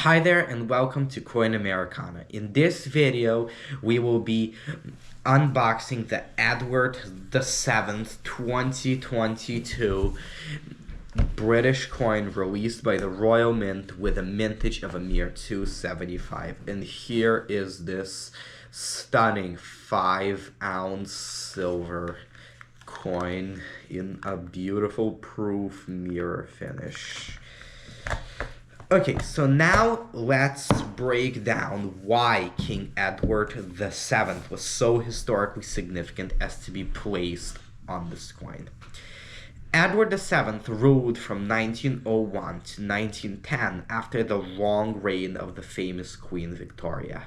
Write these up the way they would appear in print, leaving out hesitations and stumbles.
Hi there and welcome to Coin Americana. In this video, we will be unboxing the Edward VII 2022 British coin released by the Royal Mint with a mintage of a mere 275. And here is this stunning 5-ounce silver coin in a beautiful proof mirror finish. Okay, so now let's break down why King Edward VII was so historically significant as to be placed on this coin. Edward VII ruled from 1901 to 1910 after the long reign of the famous Queen Victoria.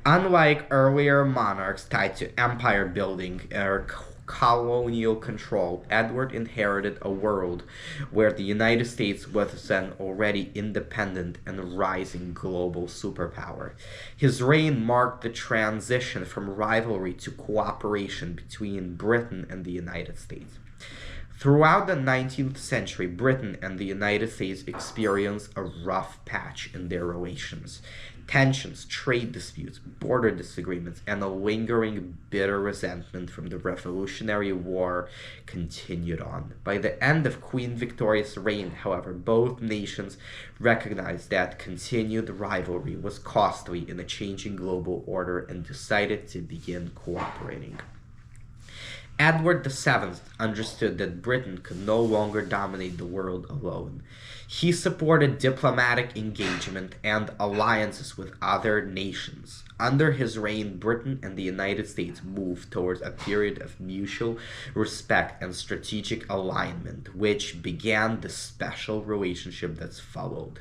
Unlike earlier monarchs tied to empire building or colonial control, Edward inherited a world where the United States was then already independent and rising global superpower. His reign marked the transition from rivalry to cooperation between Britain and the United States. Throughout the 19th century, Britain and the United States experienced a rough patch in their relations. Tensions, trade disputes, border disagreements, and a lingering bitter resentment from the Revolutionary War continued on. By the end of Queen Victoria's reign, however, both nations recognized that continued rivalry was costly in a changing global order and decided to begin cooperating. Edward VII understood that Britain could no longer dominate the world alone. He supported diplomatic engagement and alliances with other nations. Under his reign, Britain and the United States moved towards a period of mutual respect and strategic alignment, which began the special relationship that's followed.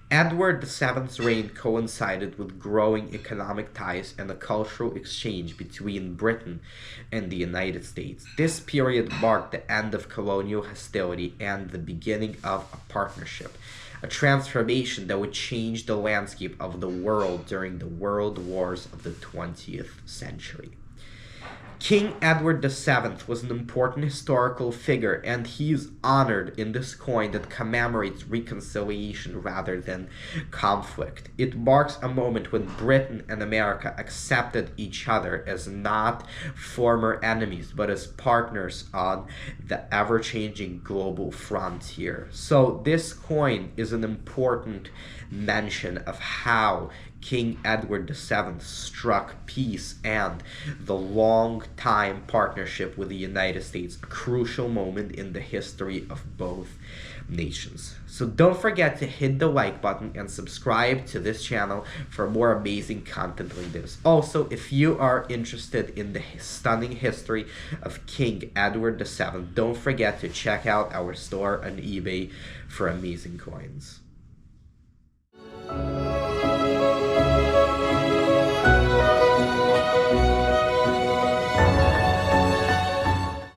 Edward VII's reign coincided with growing economic ties and a cultural exchange between Britain and the United States. This period marked the end of colonial hostility and the beginning of a partnership, a transformation that would change the landscape of the world during the world wars of the 20th century. King Edward VII was an important historical figure, and he is honored in this coin that commemorates reconciliation rather than conflict. It marks a moment when Britain and America accepted each other as not former enemies, but as partners on the ever-changing global frontier. So this coin is an important mention of how King Edward VII struck peace and the long-time partnership with the United States, a crucial moment in the history of both nations. So don't forget to hit the like button and subscribe to this channel for more amazing content like this. Also, if you are interested in the stunning history of King Edward VII, don't forget to check out our store on eBay for amazing coins.